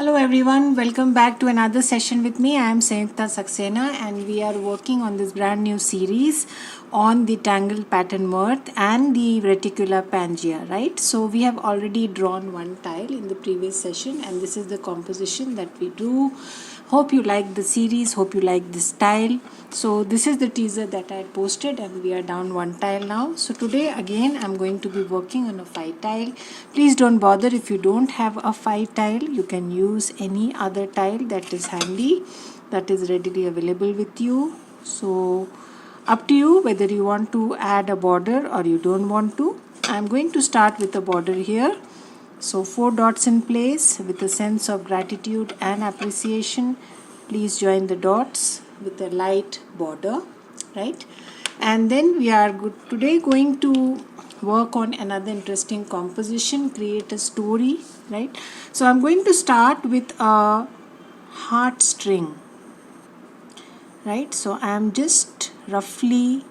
Hello everyone, welcome back to another session with me. I am Sanyukta Saxena and we are working on this brand new series on the Tangle pattern Mrth and the reticula Pangea, right? So we have already drawn one tile in the previous session and this is the composition that we do. Hope you like the series, hope you like this tile. So this is the teaser that I posted and we are down one tile now. So today again I'm going to be working on a 5 tile. Please don't bother if you don't have a 5 tile. You can use any other tile that is handy, that is readily available with you. So up to you whether you want to add a border or you don't want to. I'm going to start with a border here. So 4 dots in place with a sense of gratitude and appreciation. Please join the dots with a light border, right? And then we are today going to work on another interesting composition, create a story, right? So I'm going to start with a heart string, right? So I'm just roughly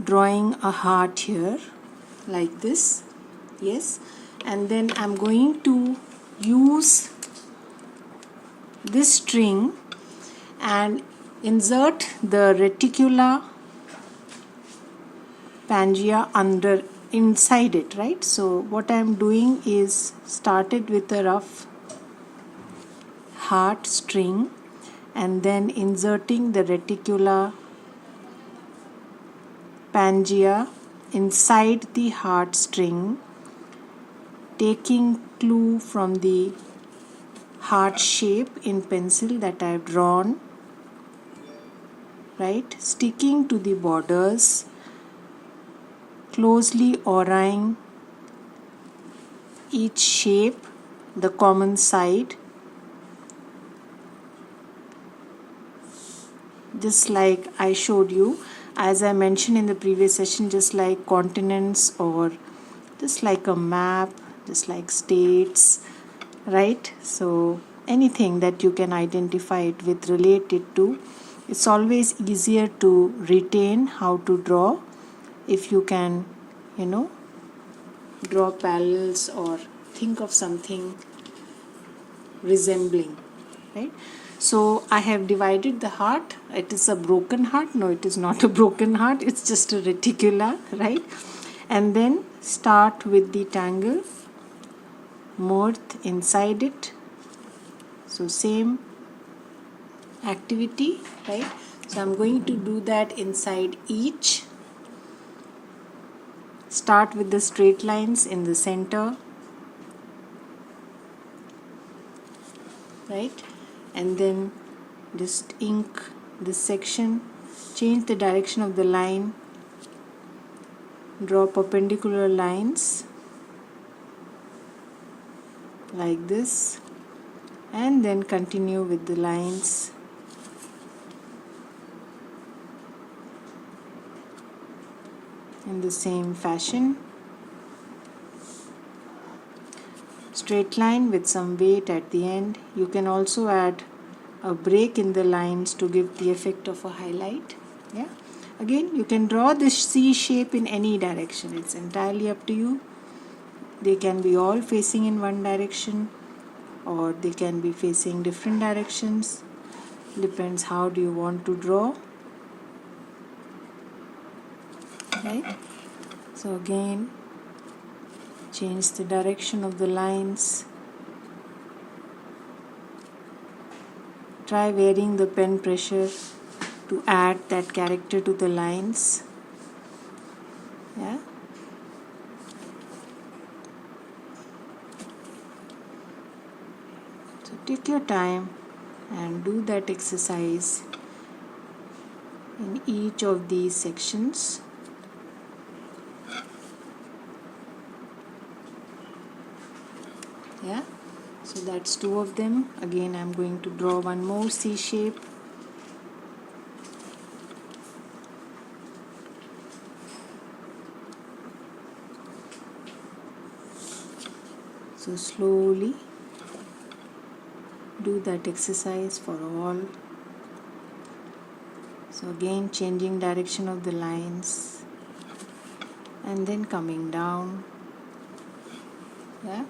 drawing a heart here like this, yes, and then I'm going to use this string and insert the reticula Pangea inside it, right? So what I'm doing is started with a rough heart string and then inserting the reticula Pangea inside the heart string, taking clue from the heart shape in pencil that I've drawn, right? Sticking to the borders, closely auraing each shape, the common side, just like I showed you, as I mentioned in the previous session, just like continents or just like a map, just like states, right? So anything that you can identify it with, relate it to. It's always easier to retain how to draw if you can, draw parallels or think of something resembling, right? So I have divided the heart. It is a broken heart. No, it is not a broken heart. It's just a reticula, right? And then start with the Tangle Mrth inside it. So same activity, right? So I'm going to do that inside each. Start with the straight lines in the center, right? And then just ink this section, change the direction of the line, draw perpendicular lines like this, and then continue with the lines in the same fashion. Straight line with some weight at the end. You can also add a break in the lines to give the effect of a highlight. Yeah. Again, you can draw this C shape in any direction. It's entirely up to you. They can be all facing in one direction or they can be facing different directions. Depends how do you want to draw. Right? So again, change the direction of the lines. Try varying the pen pressure to add that character to the lines. Yeah. So take your time and do that exercise in each of these sections. Yeah. So that's 2 of them. Again, I'm going to draw one more C shape. So slowly do that exercise for all. So again, changing direction of the lines and then coming down. Yeah.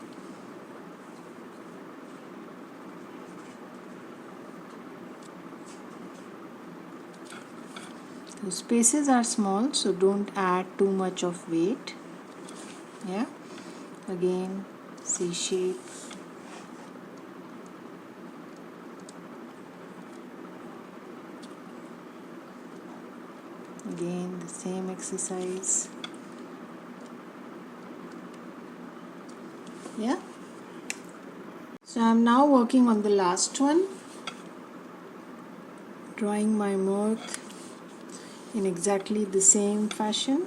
So spaces are small, so don't add too much of weight. Yeah, again C shape. Again the same exercise. Yeah. So I'm now working on the last one, drawing my mouth in exactly the same fashion.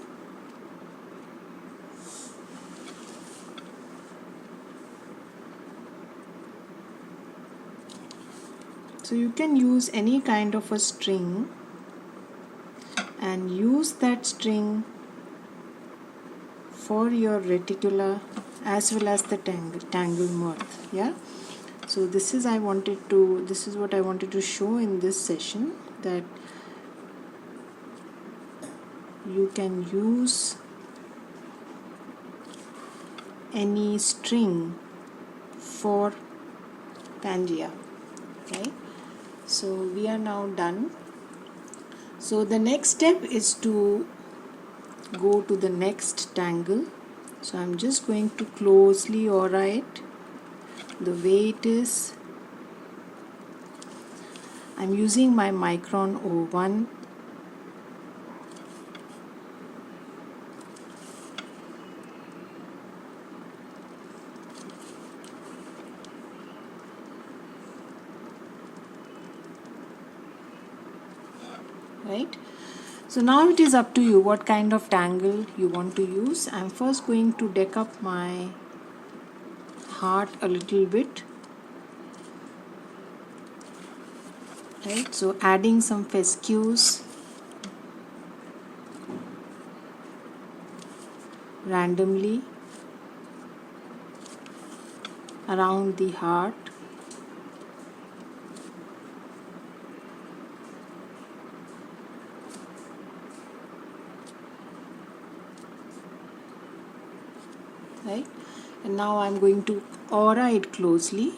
So you can use any kind of a string and use that string for your reticula as well as the Tangle Mrth. Yeah. So this is what I wanted to show in this session, that you can use any string for Pangea. Okay. So we are now done. So the next step is to go to the next tangle. So I'm just going to closely aura it the way it is. I'm using my micron 01. Right. So now it is up to you what kind of tangle you want to use. I'm first going to deck up my heart a little bit. Right. So adding some fescues randomly around the heart. Right. And now I'm going to aura it closely.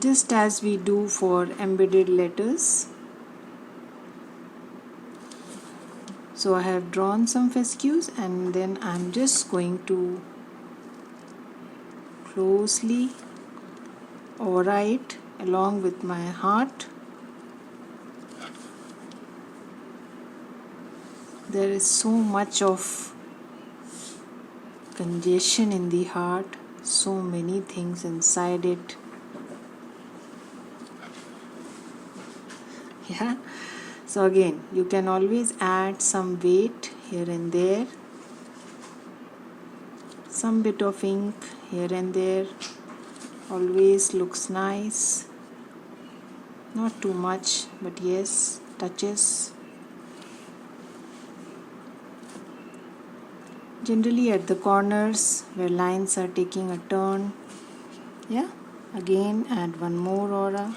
Just as we do for embedded letters. So I have drawn some fescues and then I'm just going to closely aura it along with my heart. There is so much of congestion in the heart, so many things inside it. Yeah. So again, you can always add some weight here and there, some bit of ink here and there, always looks nice. Not too much, but yes, touches. Generally at the corners where lines are taking a turn. Yeah. Again, add one more aura.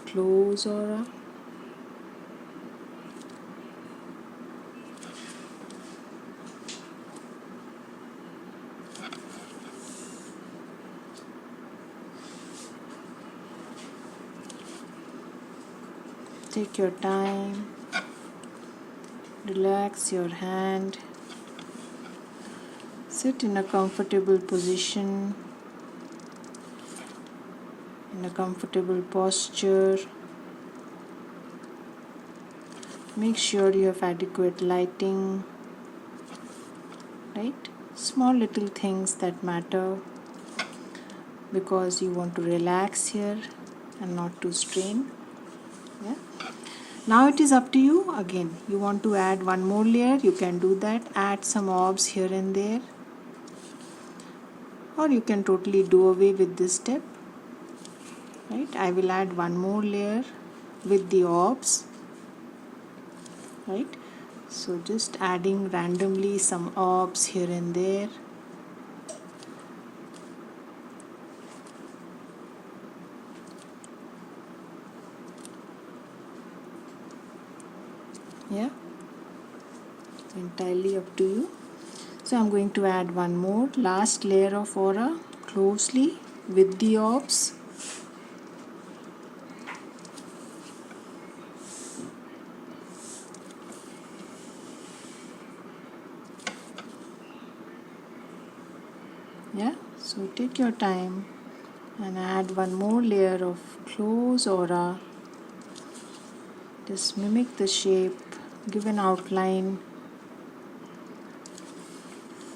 Close aura. Take your time, relax your hand, sit in a comfortable position, in a comfortable posture. Make sure you have adequate lighting, right? Small little things that matter because you want to relax here and not to strain. Yeah. Now it is up to you. Again, you want to add one more layer, you can do that. Add some orbs here and there, or you can totally do away with this step. Right, I will add one more layer with the orbs. Right, so just adding randomly some orbs here and there. Yeah, it's entirely up to you. So I'm going to add one more last layer of aura closely with the orbs. Yeah, so take your time and add one more layer of close aura. Just mimic the shape, give an outline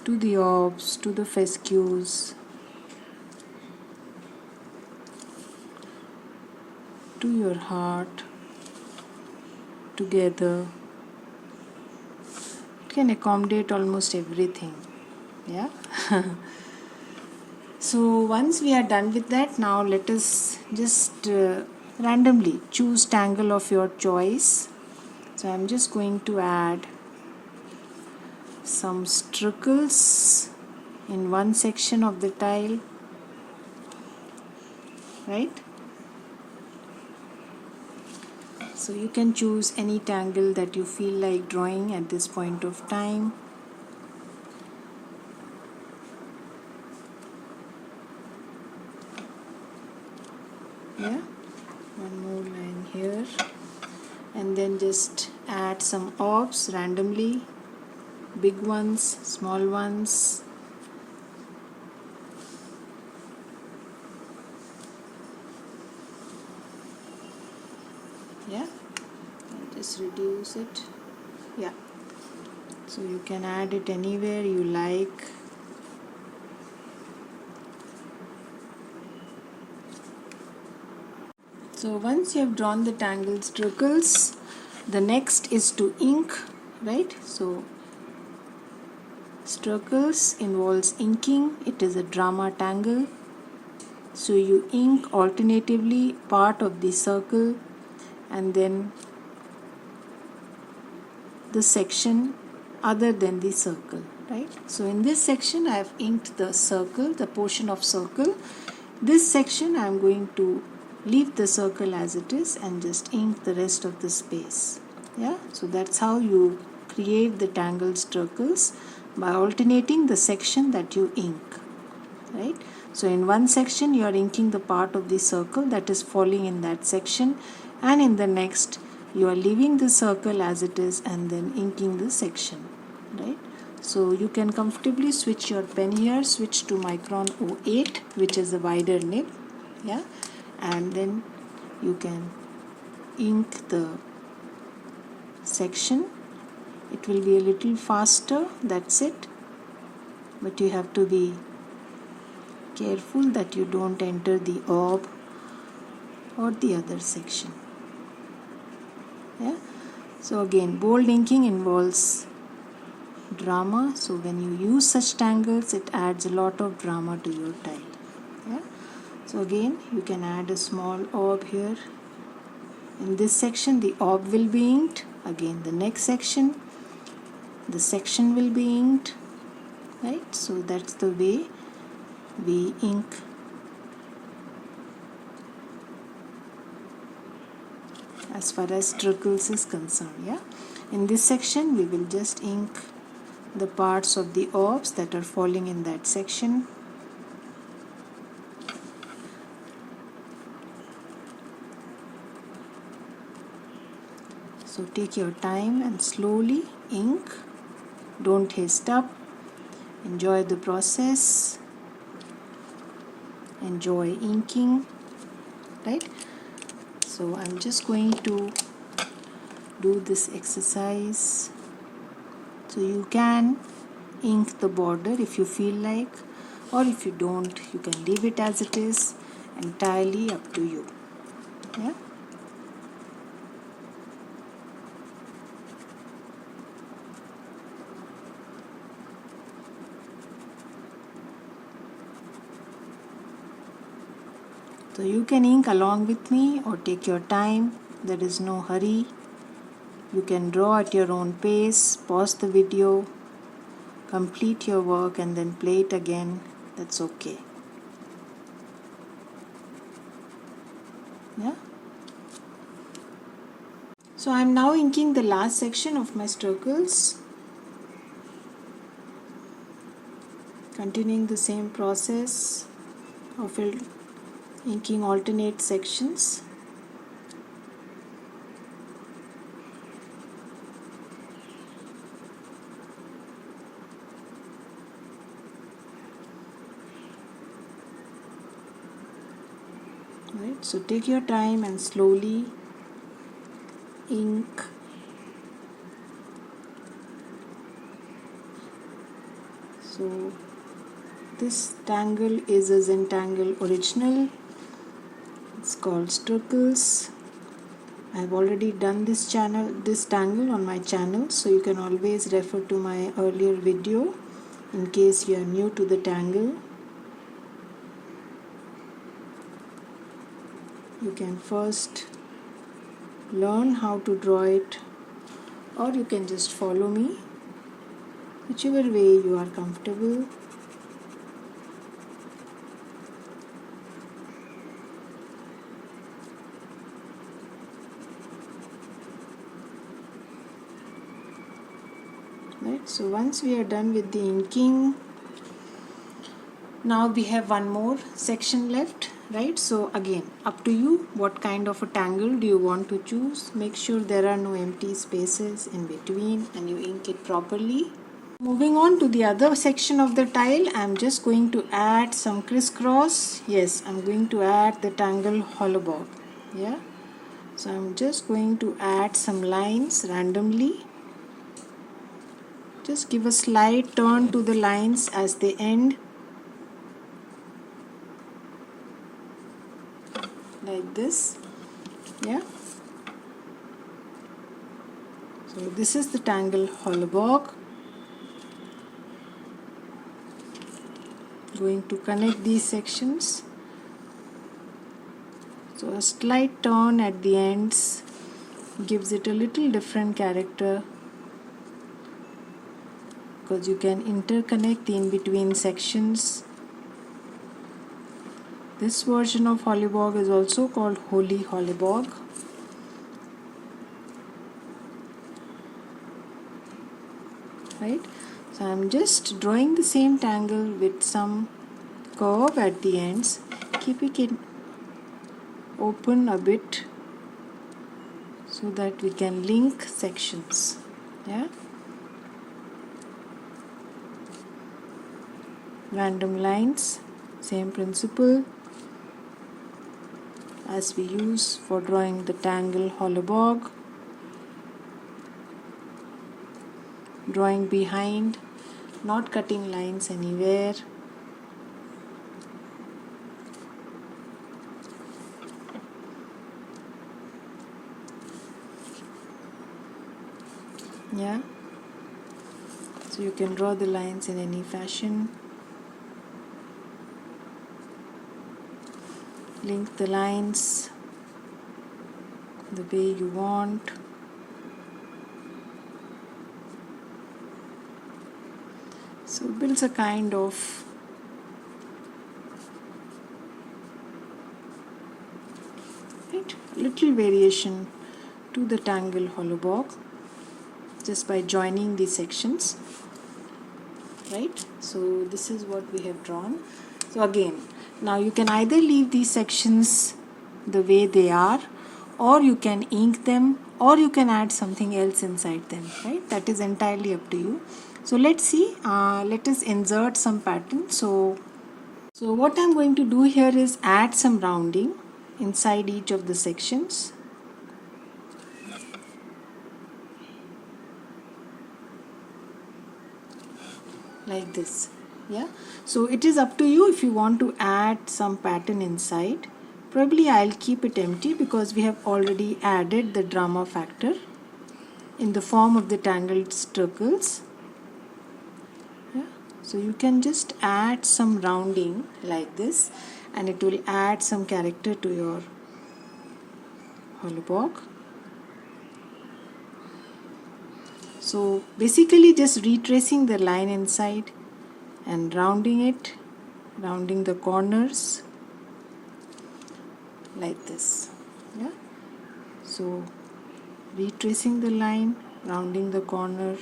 to the orbs, to the fescues, to your heart, together. It can accommodate almost everything. Yeah. So once we are done with that, now let us just randomly choose tangle of your choice. So I'm just going to add some circles in one section of the tile, right? So you can choose any tangle that you feel like drawing at this point of time. Yeah, one more line here, and then just add some orbs randomly, big ones, small ones. Yeah, and just reduce it. Yeah, so you can add it anywhere you like. So once you have drawn the tangled circles, the next is to ink, right? So circles involves inking. It is a drama tangle. So you ink alternatively part of the circle and then the section other than the circle, right? So in this section I have inked the circle, the portion of circle. This section I am going to leave the circle as it is and just ink the rest of the space. Yeah, so that's how you create the tangled circles, by alternating the section that you ink, right? So in one section you are inking the part of the circle that is falling in that section, and in the next you are leaving the circle as it is and then inking the section, right? So you can comfortably switch your pen here, switch to Micron 08, which is a wider nib. Yeah, and then you can ink the section. It will be a little faster, that's it, but you have to be careful that you don't enter the orb or the other section. Yeah, so again, bold inking involves drama, so when you use such tangles it adds a lot of drama to your tile. Yeah, so again you can add a small orb here. In this section the orb will be inked. Again the next section, the section will be inked, right? So that's the way we ink as far as trickles is concerned. Yeah, in this section we will just ink the parts of the orbs that are falling in that section. So take your time and slowly ink, don't haste up, enjoy the process, enjoy inking, right? So I'm just going to do this exercise. So you can ink the border if you feel like, or if you don't, you can leave it as it is, entirely up to you. Yeah. So you can ink along with me or take your time, there is no hurry. You can draw at your own pace, pause the video, complete your work and then play it again, that's okay. Yeah. So I am now inking the last section of my circles, continuing the same process of inking alternate sections. Right, so take your time and slowly ink. So this tangle is a Zentangle original. It's called Circles. I've already done this tangle on my channel, so you can always refer to my earlier video in case you are new to the tangle. You can first learn how to draw it, or you can just follow me, whichever way you are comfortable. Right, so once we are done with the inking, now we have one more section left, right? So again, up to you, what kind of a tangle do you want to choose. Make sure there are no empty spaces in between and you ink it properly. Moving on to the other section of the tile, I'm just going to add some crisscross. Yes, I'm going to add the tangle hollow bob. Yeah, so I'm just going to add some lines randomly. Just give a slight turn to the lines as they end, like this. Yeah, so this is the tangle hollow block. Going to connect these sections, so a slight turn at the ends gives it a little different character, because you can interconnect the in-between sections. This version of hollybog is also called holy hollybog. Right, so I'm just drawing the same tangle with some curve at the ends, keeping it open a bit so that we can link sections. Yeah, random lines, same principle as we use for drawing the tangle hollybog. Drawing behind, not cutting lines anywhere. Yeah, so you can draw the lines in any fashion. Link the lines the way you want. So it builds a kind of little variation to the tangle hollybog just by joining the sections. Right, so this is what we have drawn. So again, now you can either leave these sections the way they are, or you can ink them, or you can add something else inside them. Right, that is entirely up to you. So let's see, let us insert some pattern. So what I'm going to do here is add some rounding inside each of the sections. Like this. Yeah, so it is up to you if you want to add some pattern inside. Probably I'll keep it empty because we have already added the drama factor in the form of the tangled circles. Yeah, so you can just add some rounding like this and it will add some character to your hollybog. So basically just retracing the line inside and rounding it, rounding the corners like this. Yeah, so retracing the line, rounding the corner,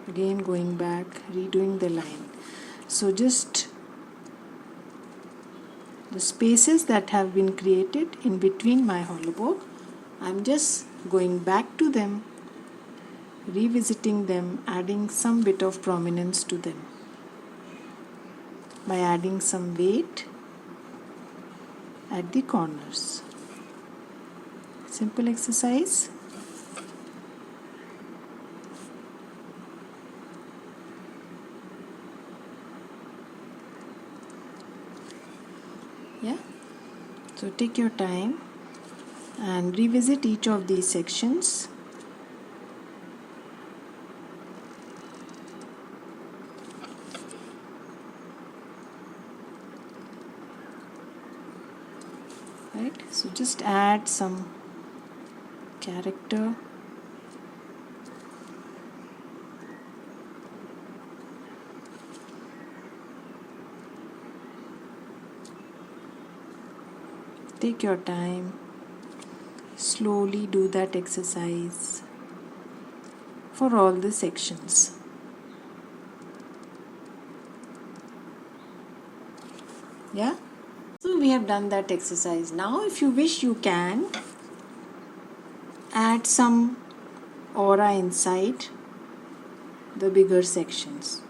again going back, redoing the line. So just the spaces that have been created in between my hollow, I'm just going back to them, revisiting them, adding some bit of prominence to them by adding some weight at the corners. Simple exercise. Yeah, so take your time and revisit each of these sections. Right, so just add some character. Take your time, slowly do that exercise for all the sections. Yeah, so we have done that exercise. Now if you wish, you can add some aura inside the bigger sections,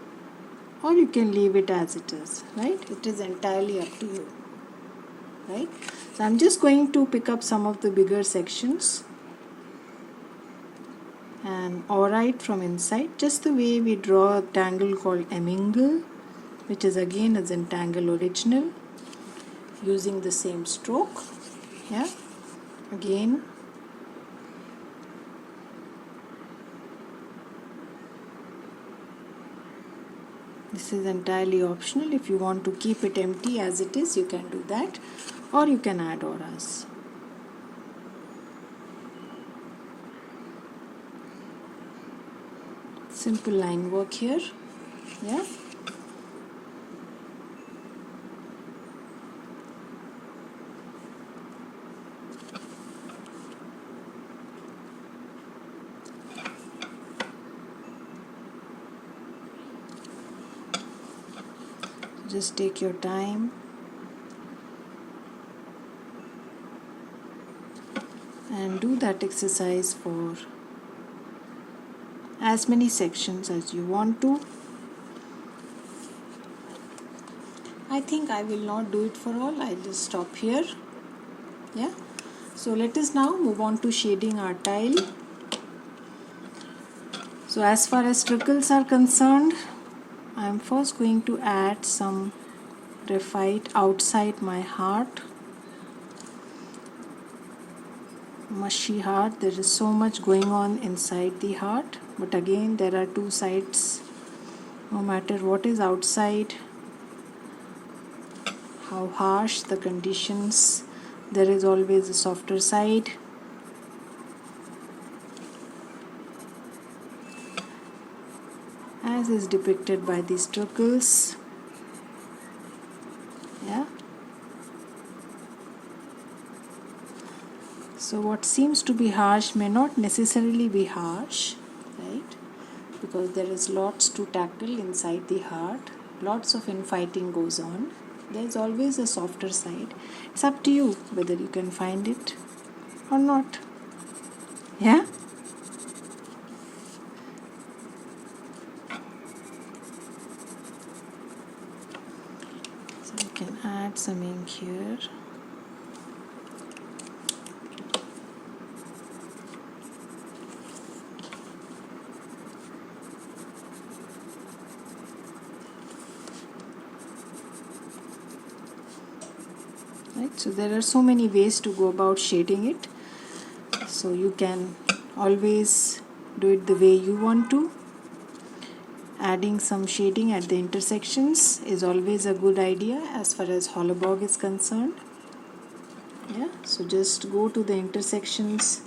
or you can leave it as it is, right? It is entirely up to you, right? So I'm just going to pick up some of the bigger sections and aura it from inside, just the way we draw a tangle called Zentangle, which is again a Zentangle original, using the same stroke. Yeah, again this is entirely optional. If you want to keep it empty as it is, you can do that, or you can add auras. Simple line work here. Yeah, just take your time and do that exercise for as many sections as you want to. I think I will not do it for all. I'll just stop here. Yeah, so let us now move on to shading our tile. So as far as trickles are concerned, I am first going to add some graphite outside my heart, mushy heart. There is so much going on inside the heart, but again there are two sides. No matter what is outside, how harsh the conditions, there is always a softer side. As is depicted by these trickles. Yeah, so what seems to be harsh may not necessarily be harsh, right? Because there is lots to tackle inside the heart, lots of infighting goes on. There is always a softer side. It's up to you whether you can find it or not. Yeah, so you can add some ink here. Right, so there are so many ways to go about shading it, so you can always do it the way you want to. Adding some shading at the intersections is always a good idea as far as hollowbog is concerned. Yeah, so just go to the intersections,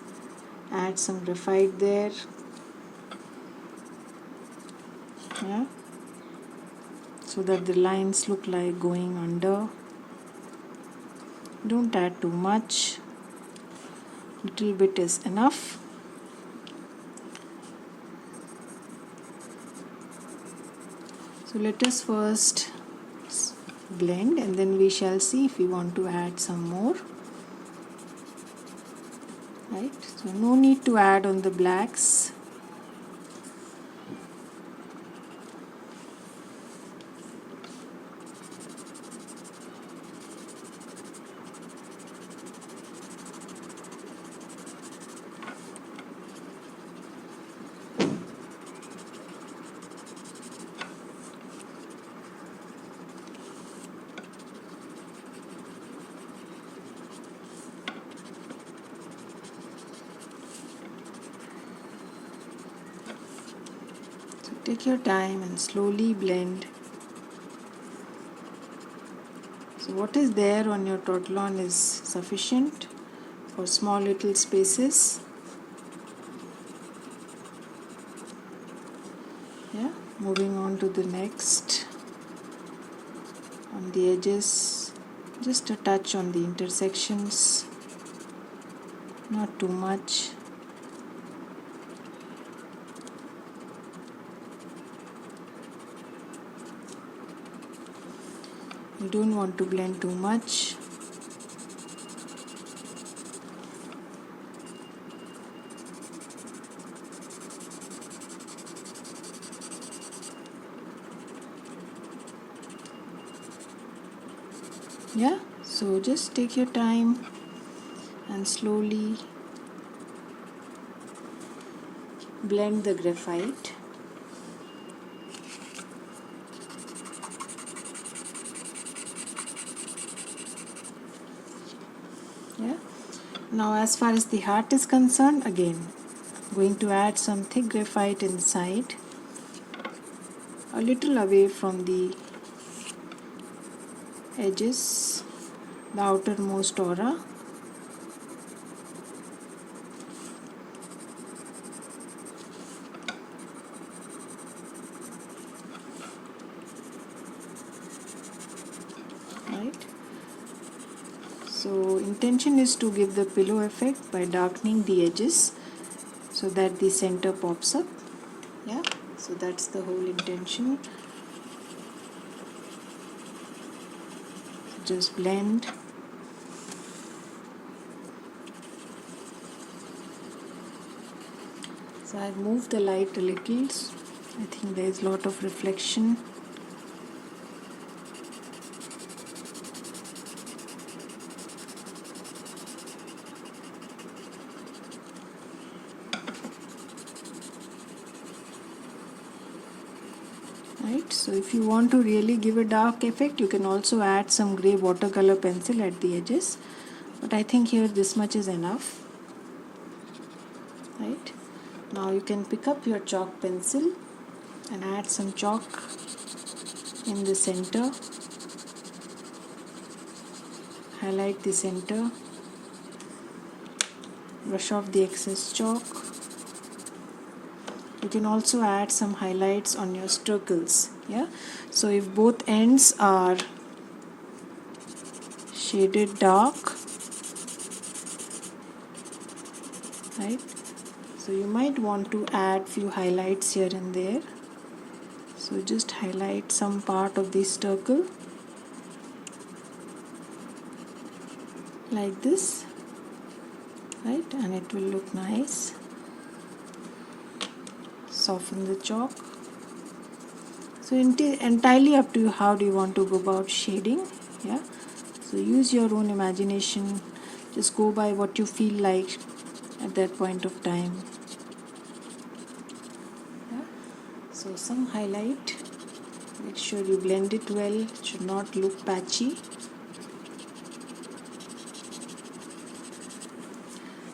add some graphite there. Yeah, so that the lines look like going under. Don't add too much, little bit is enough. So let us first blend, and then we shall see if we want to add some more. Right, so no need to add on the blacks. Take your time and slowly blend. So what is there on your tortillon is sufficient for small little spaces. Yeah, moving on to the next. On the edges, just a touch on the intersections, not too much. You don't want to blend too much. Yeah, so just take your time and slowly blend the graphite. Yeah. Now as far as the heart is concerned, again going to add some thick graphite inside, a little away from the edges, the outermost aura. Right. So intention is to give the pillow effect by darkening the edges so that the center pops up. Yeah, so that's the whole intention. Just blend. So I've moved the light a little. I think there is a lot of reflection. Right, so if you want to really give a dark effect, you can also add some grey watercolor pencil at the edges, but I think here this much is enough. Right, now you can pick up your chalk pencil and add some chalk in the center, highlight the center, brush off the excess chalk. You can also add some highlights on your circles. Yeah, so if both ends are shaded dark, right, so you might want to add few highlights here and there. So just highlight some part of this circle like this, right, and it will look nice. Soften the chalk. So entirely up to you, how do you want to go about shading. Yeah, so use your own imagination, just go by what you feel like at that point of time. Yeah, so some highlight, make sure you blend it well, it should not look patchy.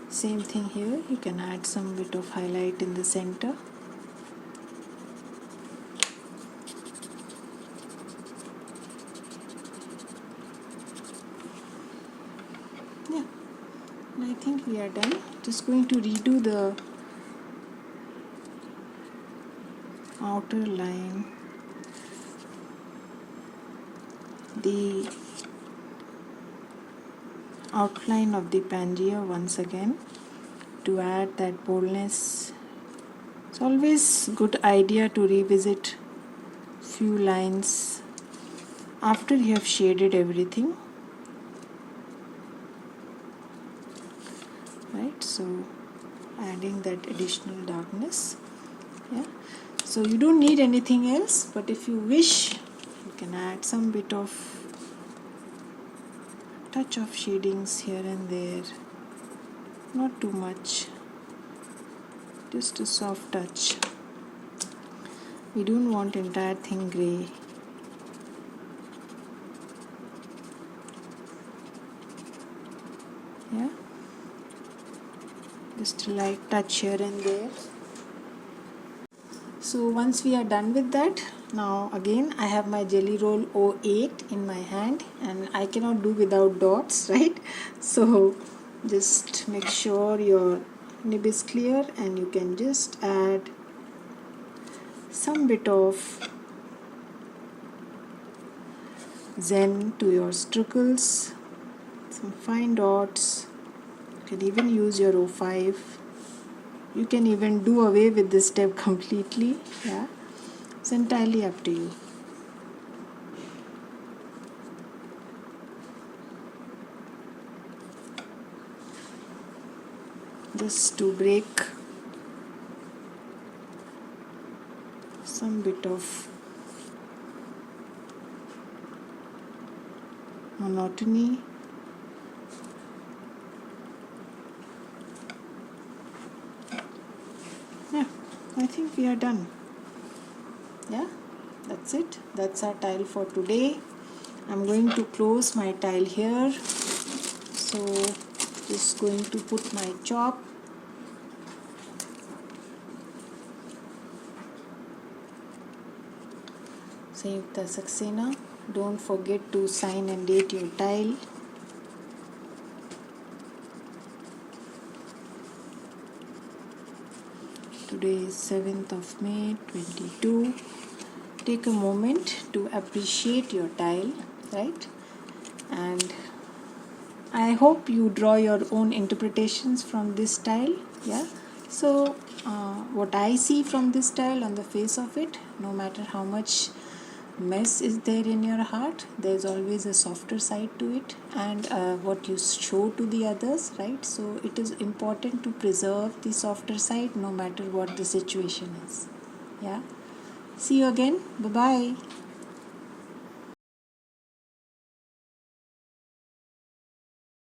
Same thing here, you can add some bit of highlight in the center. Yeah, and I think we are done. Just going to redo the outer line, the outline of the Pangea once again to add that boldness. It's always good idea to revisit few lines after you have shaded everything, right? So adding that additional darkness. Yeah, so you don't need anything else, but if you wish, you can add some bit of touch of shadings here and there, not too much, just a soft touch. We don't want entire thing gray. Yeah, just a light touch here and there. So once we are done with that, now again I have my jelly roll 08 in my hand, and I cannot do without dots, right? So just make sure your nib is clear, and you can just add some bit of Zen to your strickles, some fine dots. You can even use your 05. You can even do away with this step completely. Yeah, it's entirely up to you. Just to break some bit of monotony. Yeah, I think we are done. Yeah, that's it. That's our tile for today. I'm going to close my tile here. So just going to put my chalk. Sanyukta Saxena. Don't forget to sign and date your tile. Today is 7th of May 22. Take a moment to appreciate your tile, right? And I hope you draw your own interpretations from this tile. Yeah, so what I see from this tile on the face of it, no matter how much mess is there in your heart, there's always a softer side to it, and what you show to the others, right? So it is important to preserve the softer side no matter what the situation is. Yeah, see you again. Bye bye.